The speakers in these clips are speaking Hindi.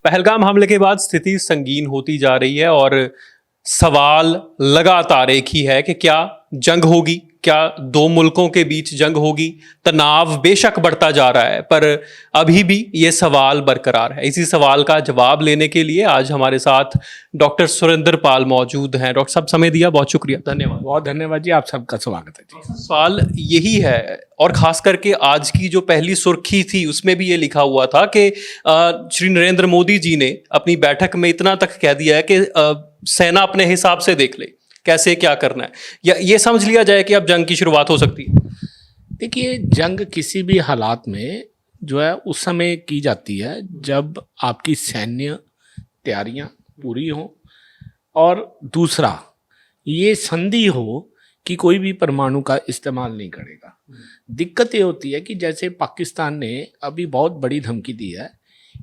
पहलगाम हमले के बाद स्थिति संगीन होती जा रही है और सवाल लगातार एक ही है कि क्या जंग होगी, क्या दो मुल्कों के बीच जंग होगी। तनाव बेशक बढ़ता जा रहा है पर अभी भी ये सवाल बरकरार है। इसी सवाल का जवाब लेने के लिए आज हमारे साथ डॉक्टर सुरेंद्र पाल मौजूद हैं। डॉक्टर साहब समय दिया, बहुत शुक्रिया। धन्यवाद। बहुत धन्यवाद जी, आप सबका स्वागत है जी। सवाल यही है और खास करके आज की जो पहली सुर्खी थी उसमें भी ये लिखा हुआ था कि श्री नरेंद्र मोदी जी ने अपनी बैठक में इतना तक कह दिया है कि सेना अपने हिसाब से देख ले कैसे क्या करना है, या ये समझ लिया जाए कि अब जंग की शुरुआत हो सकती है। देखिए, जंग किसी भी हालात में जो है उस समय की जाती है जब आपकी सैन्य तैयारियां पूरी हों और दूसरा ये संधि हो कि कोई भी परमाणु का इस्तेमाल नहीं करेगा। दिक्कत ये होती है कि जैसे पाकिस्तान ने अभी बहुत बड़ी धमकी दी है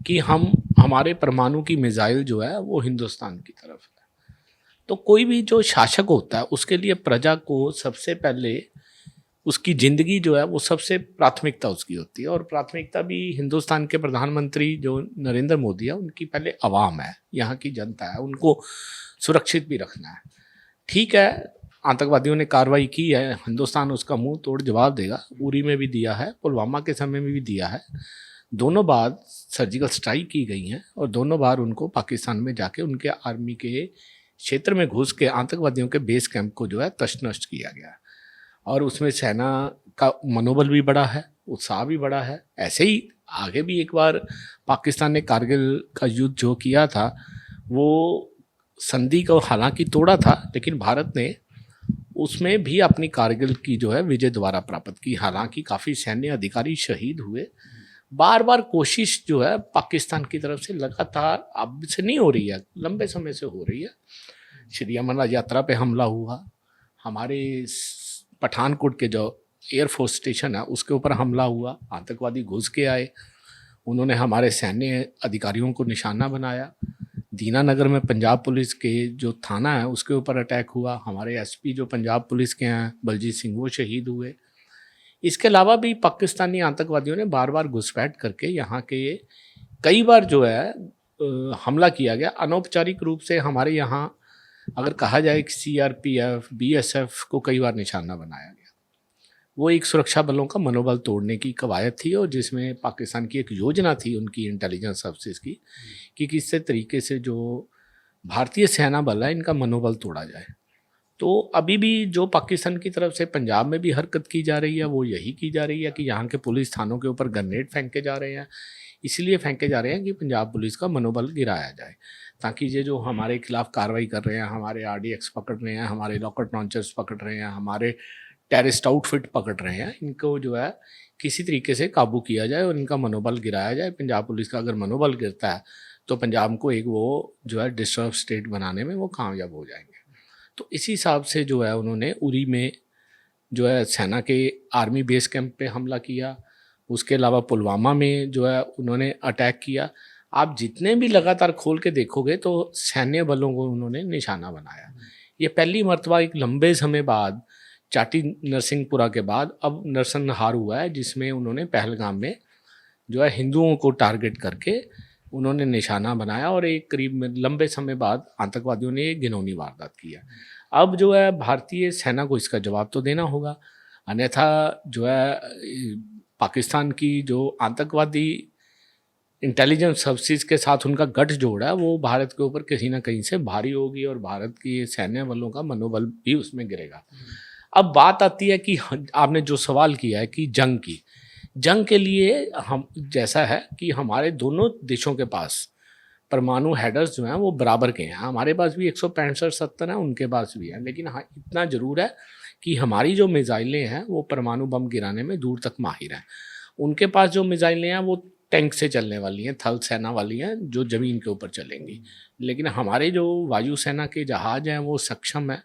कि हमारे परमाणु की मिसाइल जो है वो हिंदुस्तान की तरफ है। तो कोई भी जो शासक होता है उसके लिए प्रजा को सबसे पहले उसकी ज़िंदगी जो है वो सबसे प्राथमिकता उसकी होती है, और प्राथमिकता भी हिंदुस्तान के प्रधानमंत्री जो नरेंद्र मोदी है उनकी पहले आवाम है, यहाँ की जनता है, उनको सुरक्षित भी रखना है। ठीक है, आतंकवादियों ने कार्रवाई की है, हिंदुस्तान उसका मुंह तोड़ जवाब देगा। उरी में भी दिया है, पुलवामा के समय में भी दिया है। दोनों बार सर्जिकल स्ट्राइक की गई हैं और दोनों बार उनको पाकिस्तान में जाके उनके आर्मी के क्षेत्र में घुस के आतंकवादियों के बेस कैंप को जो है तशनश किया गया, और उसमें सेना का मनोबल भी बढ़ा है, उत्साह भी बढ़ा है। ऐसे ही आगे भी एक बार पाकिस्तान ने कारगिल का युद्ध जो किया था वो संधि को हालांकि तोड़ा था, लेकिन भारत ने उसमें भी अपनी कारगिल की जो है विजय दोबारा प्राप्त की। हालांकि काफ़ी सैन्य अधिकारी शहीद हुए। बार बार कोशिश जो है पाकिस्तान की तरफ से लगातार अब से नहीं हो रही है, लंबे समय से हो रही है। श्री अमरनाथ यात्रा पे हमला हुआ, हमारे पठानकोट के जो एयरफोर्स स्टेशन है उसके ऊपर हमला हुआ, आतंकवादी घुस के आए, उन्होंने हमारे सैन्य अधिकारियों को निशाना बनाया। दीनानगर में पंजाब पुलिस के जो थाना है उसके ऊपर अटैक हुआ, हमारे एसपी जो पंजाब पुलिस के हैं बलजीत सिंह वो शहीद हुए। इसके अलावा भी पाकिस्तानी आतंकवादियों ने बार बार घुसपैठ करके यहाँ के कई बार जो है हमला किया गया। अनौपचारिक रूप से हमारे यहाँ अगर कहा जाए कि सीआरपीएफ बीएसएफ को कई बार निशाना बनाया गया। वो एक सुरक्षा बलों का मनोबल तोड़ने की कवायद थी, और जिसमें पाकिस्तान की एक योजना थी उनकी इंटेलिजेंस सर्विसेज की कि किस तरीके से जो भारतीय सेना बल है इनका मनोबल तोड़ा जाए। तो अभी भी जो पाकिस्तान की तरफ से पंजाब में भी हरकत की जा रही है वो यही की जा रही है कि यहाँ के पुलिस थानों के ऊपर ग्रेनेड फेंके जा रहे हैं। इसलिए फेंके जा रहे हैं कि पंजाब पुलिस का मनोबल गिराया जाए, ताकि ये जो हमारे खिलाफ कार्रवाई कर रहे हैं, हमारे आरडीएक्स पकड़ रहे हैं, हमारे रॉकेट लॉन्चर्स पकड़ रहे हैं, हमारे टेररिस्ट आउटफिट पकड़ रहे हैं, इनको जो है किसी तरीके से काबू किया जाए और इनका मनोबल गिराया जाए। पंजाब पुलिस का अगर मनोबल गिरता है तो पंजाब को एक वो जो है डिस्टर्ब स्टेट बनाने में वो कामयाब हो जाएंगे। तो इसी हिसाब से जो है उन्होंने उरी में जो है सेना के आर्मी बेस कैंप पे हमला किया। उसके अलावा पुलवामा में जो है उन्होंने अटैक किया। आप जितने भी लगातार खोल के देखोगे तो सैन्य बलों को उन्होंने निशाना बनाया। ये पहली मर्तबा एक लंबे समय बाद, चाटी नरसिंहपुरा के बाद अब नरसंहार हुआ है, जिसमें उन्होंने पहलगाम में जो है हिंदुओं को टारगेट करके उन्होंने निशाना बनाया, और एक करीब लंबे समय बाद आतंकवादियों ने एक घिनौनी वारदात किया। अब जो है भारतीय सेना को इसका जवाब तो देना होगा, अन्यथा जो है पाकिस्तान की जो आतंकवादी इंटेलिजेंस सर्विसेज के साथ उनका गठजोड़ है वो भारत के ऊपर कहीं ना कहीं से भारी होगी, और भारत की सैन्य बलों का मनोबल भी उसमें गिरेगा। अब बात आती है कि आपने जो सवाल किया है कि जंग के लिए हम जैसा है कि हमारे दोनों देशों के पास परमाणु हेडर्स जो हैं वो बराबर के हैं। हमारे पास भी 165-70 हैं, उनके पास भी है, लेकिन हाँ इतना ज़रूर है कि हमारी जो मिसाइलें हैं वो परमाणु बम गिराने में दूर तक माहिर हैं। उनके पास जो मिसाइलें हैं वो टैंक से चलने वाली हैं, थल सेना वाली हैं जो ज़मीन के ऊपर चलेंगी, लेकिन हमारे जो वायुसेना के जहाज़ हैं वो सक्षम है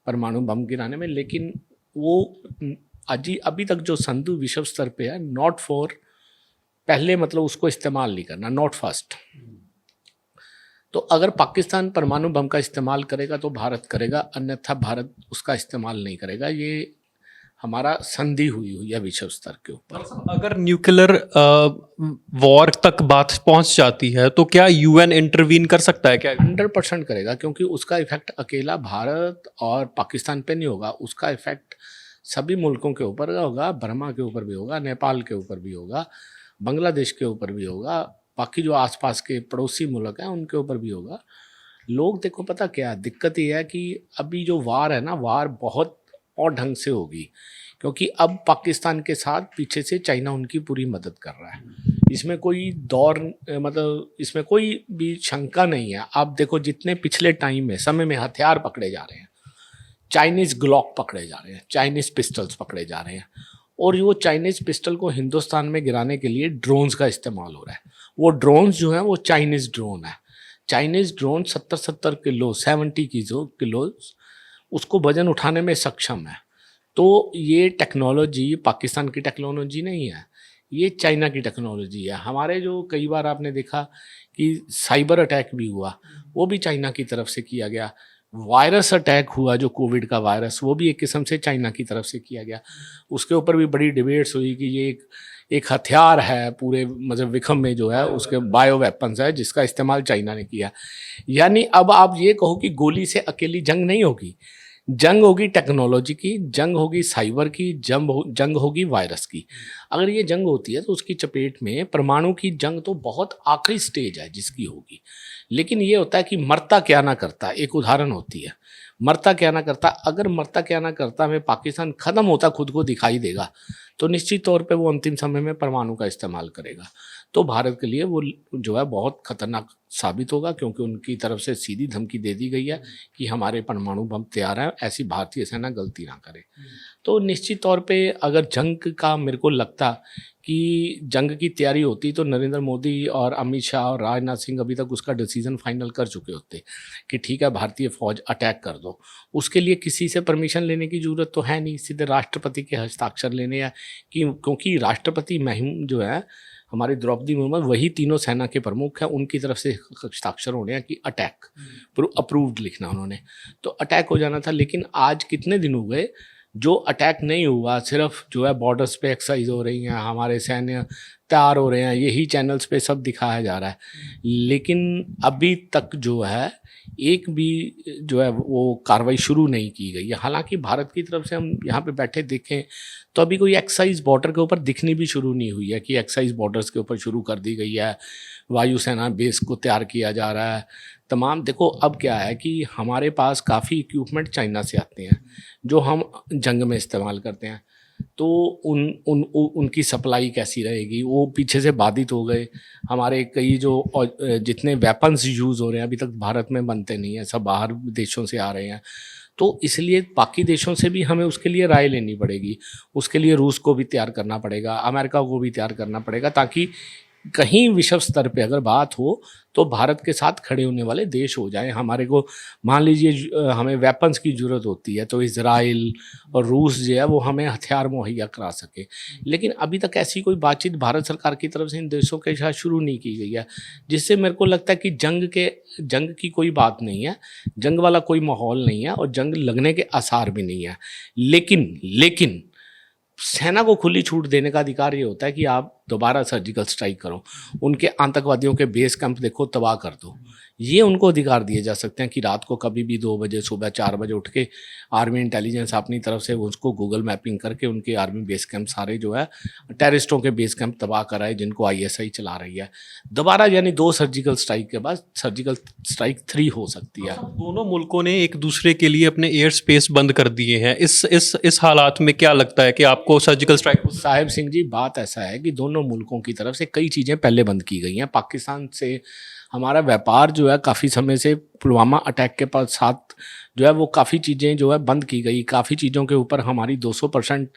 परमाणु बम गिराने में। लेकिन वो अभी तक जो संधु विश्व स्तर पे है, नॉट फॉर पहले मतलब उसको इस्तेमाल नहीं करना, नॉट फर्स्ट। तो अगर पाकिस्तान परमाणु बम का इस्तेमाल करेगा तो भारत करेगा, अन्यथा भारत उसका इस्तेमाल नहीं करेगा। ये हमारा संधि हुई है विश्व स्तर के ऊपर। अगर न्यूक्लियर वॉर तक बात पहुंच जाती है तो क्या यूएन इंटरवीन कर सकता है क्या? 100% करेगा, क्योंकि उसका इफेक्ट अकेला भारत और पाकिस्तान पे नहीं होगा, उसका इफेक्ट सभी मुल्कों के ऊपर होगा, बर्मा के ऊपर भी होगा, नेपाल के ऊपर भी होगा, बांग्लादेश के ऊपर भी होगा, बाकी जो आसपास के पड़ोसी मुल्क हैं उनके ऊपर भी होगा। लोग देखो, पता क्या दिक्कत ये है कि अभी जो वार है ना, वार बहुत और ढंग से होगी, क्योंकि अब पाकिस्तान के साथ पीछे से चाइना उनकी पूरी मदद कर रहा है। इसमें कोई दौर मतलब इसमें कोई भी शंका नहीं है। आप देखो, जितने पिछले टाइम में समय में हथियार पकड़े जा रहे हैं, चाइनीज़ ग्लॉक पकड़े जा रहे हैं, चाइनीज़ पिस्टल्स पकड़े जा रहे हैं, और वो चाइनीज़ पिस्टल को हिंदुस्तान में गिराने के लिए ड्रोन्स का इस्तेमाल हो रहा है। वो ड्रोन्स जो हैं वो चाइनीज़ ड्रोन है। चाइनीज़ ड्रोन 70 किलो 70 किलो उसको वजन उठाने में सक्षम है। तो ये टेक्नोलॉजी पाकिस्तान की टेक्नोलॉजी नहीं है, ये चाइना की टेक्नोलॉजी है। हमारे जो कई बार आपने देखा कि साइबर अटैक भी हुआ, वो भी चाइना की तरफ से किया गया। वायरस अटैक हुआ जो कोविड का वायरस, वो भी एक किस्म से चाइना की तरफ से किया गया। उसके ऊपर भी बड़ी डिबेट्स हुई कि ये एक हथियार है पूरे मतलब विश्व में जो है उसके बायो वेपन्स है जिसका इस्तेमाल चाइना ने किया। यानी अब आप ये कहो कि गोली से अकेली जंग नहीं होगी, जंग होगी टेक्नोलॉजी की, जंग होगी साइबर की, जंग होगी वायरस की। अगर ये जंग होती है तो उसकी चपेट में परमाणु की जंग तो बहुत आखिरी स्टेज है जिसकी होगी। लेकिन ये होता है कि मरता क्या ना करता, एक उदाहरण होती है, मरता क्या ना करता। अगर मरता क्या ना करता में पाकिस्तान ख़त्म होता खुद को दिखाई देगा, तो निश्चित तौर पे वो अंतिम समय में परमाणु का इस्तेमाल करेगा। तो भारत के लिए वो जो है बहुत खतरनाक साबित होगा, क्योंकि उनकी तरफ से सीधी धमकी दे दी गई है कि हमारे परमाणु बम तैयार है, ऐसी भारतीय सेना गलती ना करे। तो निश्चित तौर पे अगर जंग का मेरे को लगता कि जंग की तैयारी होती तो नरेंद्र मोदी और अमित शाह और राजनाथ सिंह अभी तक उसका डिसीजन फाइनल कर चुके होते कि ठीक है भारतीय फौज अटैक कर दो। उसके लिए किसी से परमिशन लेने की ज़रूरत तो है नहीं, सीधे राष्ट्रपति के हस्ताक्षर लेने हैं क्योंकि राष्ट्रपति महिम जो है हमारी द्रौपदी मुर्मू वही तीनों सेना के प्रमुख हैं, उनकी तरफ से हस्ताक्षर होने हैं कि अटैक अप्रूव्ड लिखना उन्होंने, तो अटैक हो जाना था। लेकिन आज कितने दिन हो गए जो अटैक नहीं हुआ, सिर्फ जो है बॉर्डर्स पे एक्सरसाइज हो रही हैं, हमारे सैन्य तैयार हो रहे हैं, यही चैनल्स पे सब दिखाया जा रहा है। लेकिन अभी तक जो है एक भी जो है वो कार्रवाई शुरू नहीं की गई है। हालांकि भारत की तरफ से हम यहाँ पे बैठे देखें तो अभी कोई एक्साइज बॉर्डर के ऊपर दिखनी भी शुरू नहीं हुई है कि एक्साइज बॉर्डर्स के ऊपर शुरू कर दी गई है, वायुसेना बेस को तैयार किया जा रहा है तमाम। देखो अब क्या है कि हमारे पास काफ़ी इक्विपमेंट चाइना से आते हैं जो हम जंग में इस्तेमाल करते हैं, तो उनकी सप्लाई कैसी रहेगी, वो पीछे से बाधित हो गए। हमारे कई जो जितने वेपन्स यूज़ हो रहे हैं अभी तक भारत में बनते नहीं हैं, सब बाहर देशों से आ रहे हैं। तो इसलिए बाकी देशों से भी हमें उसके लिए राय लेनी पड़ेगी, उसके लिए रूस को भी तैयार करना पड़ेगा, अमेरिका को भी तैयार करना पड़ेगा, ताकि कहीं विश्व स्तर पे अगर बात हो तो भारत के साथ खड़े होने वाले देश हो जाएं। हमारे को मान लीजिए हमें वेपन्स की ज़रूरत होती है तो इजराइल और रूस जो है वो हमें हथियार मुहैया करा सके। लेकिन अभी तक ऐसी कोई बातचीत भारत सरकार की तरफ से इन देशों के साथ शुरू नहीं की गई है, जिससे मेरे को लगता है कि जंग की कोई बात नहीं है, जंग वाला कोई माहौल नहीं है और जंग लगने के आसार भी नहीं है। लेकिन सेना को खुली छूट देने का अधिकार ये होता है कि आप दोबारा सर्जिकल स्ट्राइक करो, उनके आतंकवादियों के बेस कैंप देखो तबाह कर दो। ये उनको अधिकार दिए जा सकते हैं कि रात को कभी भी 2 बजे सुबह 4 बजे उठ के आर्मी इंटेलिजेंस अपनी तरफ से उसको गूगल मैपिंग करके उनके आर्मी बेस कैंप सारे जो है टेररिस्टों के बेस कैंप तबाह कराए जिनको ISI चला रही है। दोबारा यानी 2 सर्जिकल स्ट्राइक के बाद सर्जिकल स्ट्राइक 3 हो सकती है। दोनों मुल्कों ने एक दूसरे के लिए अपने एयर स्पेस बंद कर दिए हैं। इस हालात में क्या लगता है कि आपको सर्जिकल स्ट्राइक? साहिब सिंह जी, बात ऐसा है कि दोनों मुल्कों की तरफ से कई चीज़ें पहले बंद की गई हैं। पाकिस्तान से हमारा व्यापार जो है काफ़ी समय से पुलवामा अटैक के साथ जो है वो काफ़ी चीज़ें जो है बंद की गई। काफ़ी चीज़ों के ऊपर हमारी 200%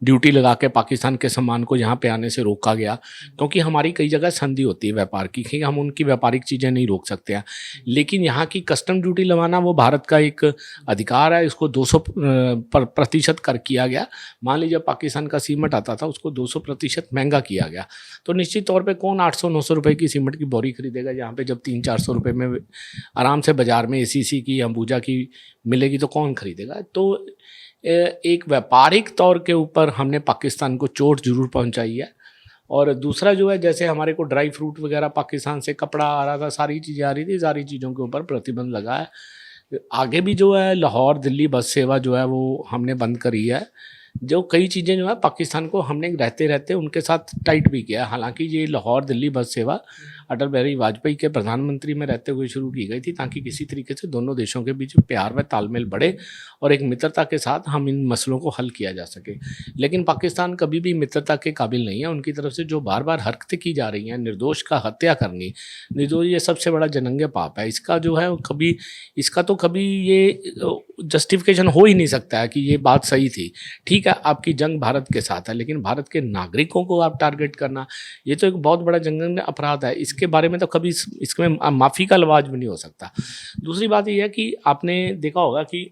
ड्यूटी लगा के पाकिस्तान के सामान को यहाँ पे आने से रोका गया, क्योंकि हमारी कई जगह संधि होती है व्यापार की कि हम उनकी व्यापारिक चीज़ें नहीं रोक सकते हैं। लेकिन यहाँ की कस्टम ड्यूटी लगाना वो भारत का एक अधिकार है, इसको 200% कर किया गया। मान लीजिए पाकिस्तान का सीमेंट आता था, उसको 200% महंगा किया गया। तो निश्चित तौर पर कौन 800-900 रुपये की सीमेंट की बोरी खरीदेगा, जहाँ पर जब 300-400 रुपये में आराम से बाजार में ACC की अंबुजा की मिलेगी तो कौन खरीदेगा। तो एक व्यापारिक तौर के ऊपर हमने पाकिस्तान को चोट जरूर पहुंचाई है। और दूसरा जो है, जैसे हमारे को ड्राई फ्रूट वगैरह पाकिस्तान से कपड़ा आ रहा था, सारी चीज़ें आ रही थी, सारी चीज़ों के ऊपर प्रतिबंध लगा है। आगे भी जो है लाहौर दिल्ली बस सेवा जो है वो हमने बंद करी है। जो कई चीज़ें जो है पाकिस्तान को हमने रहते रहते उनके साथ टाइट भी किया। हालांकि ये लाहौर दिल्ली बस सेवा अटल बिहारी वाजपेयी के प्रधानमंत्री में रहते हुए शुरू की गई थी, ताकि किसी तरीके से दोनों देशों के बीच प्यार व तालमेल बढ़े और एक मित्रता के साथ हम इन मसलों को हल किया जा सके। लेकिन पाकिस्तान कभी भी मित्रता के काबिल नहीं है। उनकी तरफ से जो बार बार हरकतें की जा रही हैं, निर्दोष का हत्या करनी, निर्दोष, ये सबसे बड़ा जघन्य पाप है। इसका जो है कभी, इसका तो कभी ये जस्टिफिकेशन हो ही नहीं सकता है कि ये बात सही थी। ठीक है, आपकी जंग भारत के साथ है, लेकिन भारत के नागरिकों को आप टारगेट करना, ये तो एक बहुत बड़ा जघन्य अपराध है। इसके बारे में तो कभी इसमें माफ़ी का लवाज भी नहीं हो सकता। दूसरी बात यह है कि आपने देखा होगा कि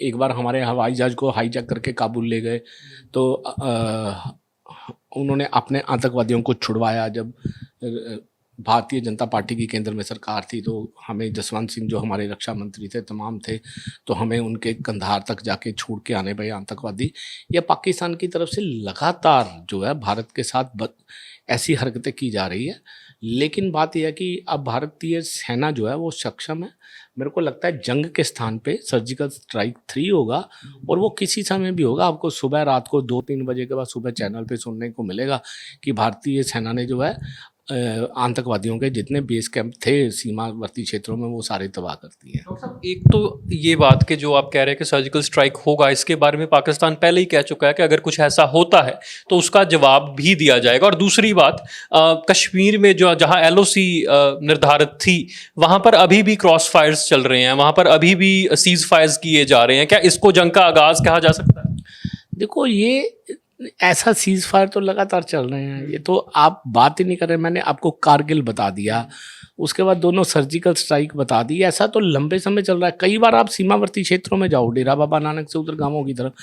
एक बार हमारे हवाई जहाज को हाईजैक करके काबुल ले गए, तो उन्होंने अपने आतंकवादियों को छुड़वाया। जब भारतीय जनता पार्टी की केंद्र में सरकार थी, तो हमें जसवंत सिंह जो हमारे रक्षा मंत्री थे तमाम थे, तो हमें उनके कंधार तक जाके छोड़ के आने पड़े आतंकवादी। या पाकिस्तान की तरफ से लगातार जो है भारत के साथ ऐसी हरकतें की जा रही है। लेकिन बात यह है कि अब भारतीय सेना जो है वो सक्षम है। मेरे को लगता है जंग के स्थान पे सर्जिकल स्ट्राइक 3 होगा, और वो किसी समय भी होगा। आपको सुबह रात को 2-3 बजे के बाद सुबह चैनल पे सुनने को मिलेगा कि भारतीय सेना ने जो है आतंकवादियों के जितने बेस कैंप थे सीमावर्ती क्षेत्रों में, वो सारे तबाह करती हैं। डॉक्टर साहब, एक तो ये बात कि जो आप कह रहे हैं कि सर्जिकल स्ट्राइक होगा, इसके बारे में पाकिस्तान पहले ही कह चुका है कि अगर कुछ ऐसा होता है तो उसका जवाब भी दिया जाएगा। और दूसरी बात, कश्मीर में जो जहां LOC निर्धारित थी, वहां पर अभी भी क्रॉस फायर्स चल रहे हैं, वहां पर अभी भी सीज फायर्स किए जा रहे हैं। क्या इसको जंग का आगाज कहा जा सकता है? देखो, ये ऐसा सीज फायर तो लगातार चल रहे हैं, ये तो आप बात ही नहीं कर रहे। मैंने आपको कारगिल बता दिया, उसके बाद दोनों सर्जिकल स्ट्राइक बता दी। ऐसा तो लंबे समय चल रहा है। कई बार आप सीमावर्ती क्षेत्रों में जाओ, डेरा बाबा नानक से उधर गांवों की तरफ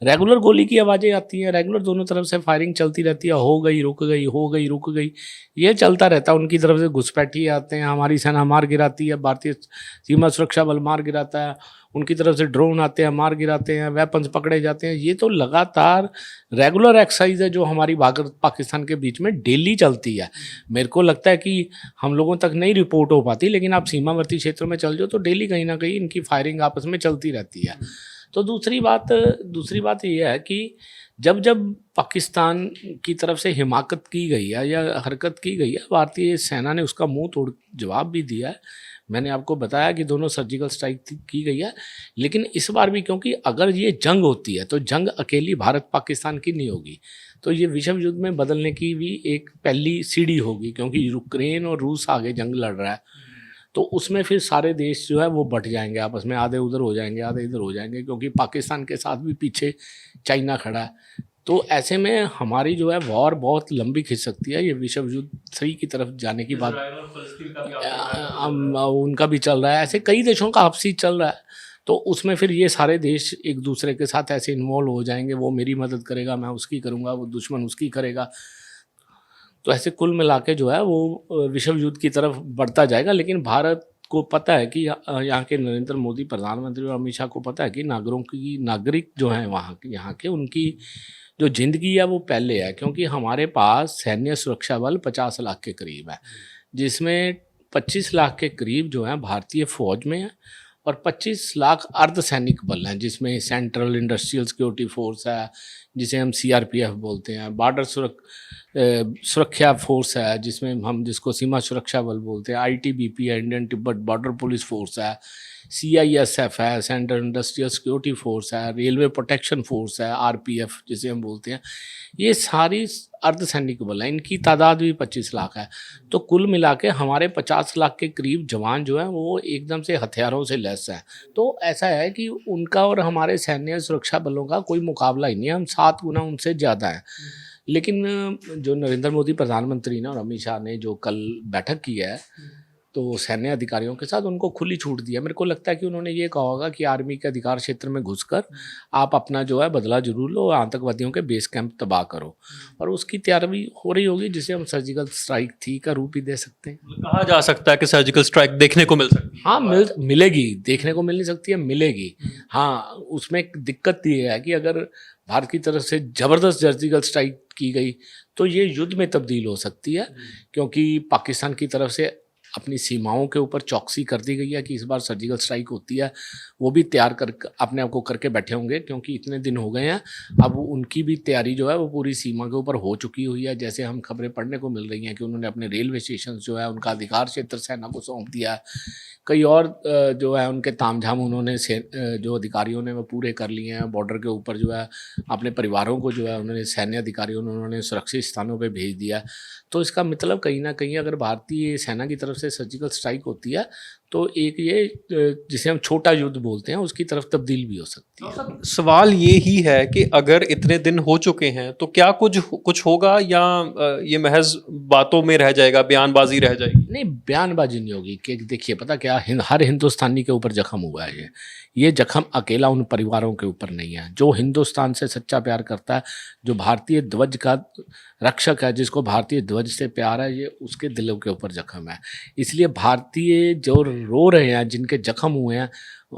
रेगुलर गोली की आवाज़ें आती हैं, रेगुलर दोनों तरफ से फायरिंग चलती रहती है। हो गई रुक गई, हो गई रुक गई, ये चलता रहता है। उनकी तरफ से घुसपैठी आते हैं, हमारी सेना मार गिराती है, भारतीय सीमा सुरक्षा बल मार गिराता है, उनकी तरफ से ड्रोन आते हैं मार गिराते हैं, वेपन्स पकड़े जाते हैं। ये तो लगातार रेगुलर एक्सरसाइज है जो हमारी भारत पाकिस्तान के बीच में डेली चलती है। मेरे को लगता है कि हम लोगों तक नहीं रिपोर्ट हो पाती, लेकिन आप सीमावर्ती क्षेत्रों में चल जाओ तो डेली कहीं ना कहीं इनकी फायरिंग आपस में चलती रहती है। तो दूसरी बात ये है कि जब पाकिस्तान की तरफ से हिमाकत की गई है या हरकत की गई है, भारतीय सेना ने उसका मुंह तोड़ जवाब भी दिया है। मैंने आपको बताया कि दोनों सर्जिकल स्ट्राइक की गई है। लेकिन इस बार भी, क्योंकि अगर ये जंग होती है तो जंग अकेली भारत पाकिस्तान की नहीं होगी, तो ये विश्व युद्ध में बदलने की भी एक पहली सीढ़ी होगी। क्योंकि यूक्रेन और रूस आगे जंग लड़ रहा है, तो उसमें फिर सारे देश जो है वो बट जाएंगे आपस में, आधे उधर हो जाएंगे आधे इधर हो जाएंगे, क्योंकि पाकिस्तान के साथ भी पीछे चाइना खड़ा है। तो ऐसे में हमारी जो है वॉर बहुत लंबी खिंच सकती है। ये विश्व युद्ध 3 की तरफ जाने की बात उनका भी चल रहा है, ऐसे कई देशों का आपसी चल रहा है। तो उसमें फिर ये सारे देश एक दूसरे के साथ ऐसे इन्वॉल्व हो जाएंगे, वो मेरी मदद करेगा, मैं उसकी करूँगा, वो दुश्मन उसकी करेगा। तो ऐसे कुल मिला के जो है वो विश्व युद्ध की तरफ बढ़ता जाएगा। लेकिन भारत को पता है कि यहाँ के नरेंद्र मोदी प्रधानमंत्री और अमित शाह को पता है कि नागरिक जो हैं वहाँ के यहाँ के, उनकी जो जिंदगी है वो पहले है। क्योंकि हमारे पास सैन्य सुरक्षा बल 50 लाख के करीब है, जिसमें 25 लाख के करीब जो है भारतीय फौज में है, और 25 लाख अर्धसैनिक बल हैं, जिसमें सेंट्रल इंडस्ट्रियल सिक्योरिटी फोर्स है, जिसे हम CRPF बोलते हैं, बॉर्डर सुरक्षा फोर्स है, जिसको सीमा सुरक्षा बल बोलते हैं, ITBP है, Indian Tibet border police force है, CISF है, सेंट्रल इंडस्ट्रियल सिक्योरिटी फोर्स है, रेलवे प्रोटेक्शन फोर्स है, RPF जिसे हम बोलते हैं। ये सारी अर्धसैनिक बल है, इनकी तादाद भी 25 लाख है। तो कुल मिला के हमारे 50 लाख के करीब जवान जो हैं वो एकदम से हथियारों से लैस हैं। तो ऐसा है कि उनका और हमारे सैन्य सुरक्षा बलों का कोई मुकाबला ही नहीं है, हम 7 गुना उनसे ज़्यादा हैं। लेकिन जो नरेंद्र मोदी प्रधानमंत्री ने और अमित शाह ने जो कल बैठक की है, तो सैन्य अधिकारियों के साथ उनको खुली छूट दी है। मेरे को लगता है कि उन्होंने ये कहा होगा कि आर्मी के अधिकार क्षेत्र में घुसकर आप अपना जो है बदला जरूर लो, आतंकवादियों के बेस कैंप तबाह करो, और उसकी तैयारी हो रही होगी जिसे हम सर्जिकल स्ट्राइक थी का रूप ही दे सकते हैं। कहा जा सकता है कि सर्जिकल स्ट्राइक देखने को मिल सकती है। हाँ, मिलेगी, देखने को मिल नहीं सकती है, मिलेगी। हाँ, उसमें एक दिक्कत ये है कि अगर भारत की तरफ से जबरदस्त सर्जिकल स्ट्राइक की गई तो ये युद्ध में तब्दील हो सकती है, क्योंकि पाकिस्तान की तरफ से अपनी सीमाओं के ऊपर चौकसी कर दी गई है कि इस बार सर्जिकल स्ट्राइक होती है। वो भी तैयार कर अपने आप को करके बैठे होंगे, क्योंकि इतने दिन हो गए हैं, अब उनकी भी तैयारी जो है वो पूरी सीमा के ऊपर हो चुकी हुई है। जैसे हम खबरें पढ़ने को मिल रही हैं कि उन्होंने अपने रेलवे स्टेशन जो है उनका अधिकार क्षेत्र सेना को सौंप दिया है। कई और जो है उनके तामझाम उन्होंने जो अधिकारियों ने वो पूरे कर लिए हैं। बॉर्डर के ऊपर जो है अपने परिवारों को जो है उन्होंने सैन्य अधिकारियों ने उन्होंने सुरक्षित स्थानों पे भेज दिया। तो इसका मतलब कहीं ना कहीं अगर भारतीय सेना की तरफ से सर्जिकल स्ट्राइक होती है तो एक ये जिसे हम छोटा युद्ध बोलते हैं उसकी तरफ तब्दील भी हो सकती है। सवाल ये ही है कि अगर इतने दिन हो चुके हैं तो क्या कुछ होगा, या ये महज बातों में रह जाएगा, बयानबाजी रह जाएगी? नहीं, बयानबाजी नहीं होगी। कि देखिए, पता क्या, हर हिंदुस्तानी के ऊपर जख्म हुआ है। ये जख्म अकेला उन परिवारों के ऊपर नहीं है। जो हिंदुस्तान से सच्चा प्यार करता है, जो भारतीय ध्वज का रक्षक है, जिसको भारतीय ध्वज से प्यार है, ये उसके दिलों के ऊपर जख्म है। इसलिए भारतीय जो रो रहे हैं, जिनके जख्म हुए हैं,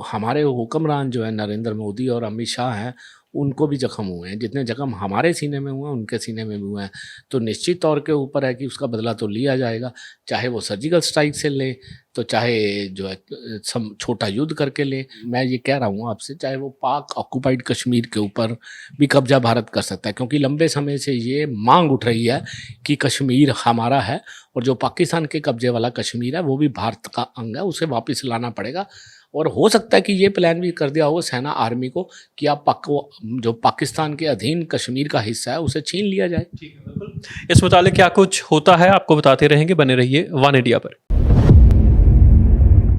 हमारे हुक्मरान जो है नरेंद्र मोदी और अमित शाह हैं, उनको भी जख्म हुए हैं। जितने जख्म हमारे सीने में हुए हैं उनके सीने में भी हुए हैं। तो निश्चित तौर के ऊपर है कि उसका बदला तो लिया जाएगा, चाहे वो सर्जिकल स्ट्राइक से लें, तो चाहे जो है छोटा युद्ध करके लें। मैं ये कह रहा हूँ आपसे, चाहे वो पाक ऑक्यूपाइड कश्मीर के ऊपर भी कब्जा भारत कर सकता है, क्योंकि लंबे समय से ये मांग उठ रही है कि कश्मीर हमारा है, और जो पाकिस्तान के कब्जे वाला कश्मीर है वो भी भारत का अंग है, उसे वापस लाना पड़ेगा। और हो सकता है कि ये प्लान भी कर दिया हो सेना आर्मी को कि आप जो पाकिस्तान के अधीन कश्मीर का हिस्सा है उसे छीन लिया जाए। इस मुतालिक क्या कुछ होता है आपको बताते रहेंगे, बने रहिए वन इंडिया पर।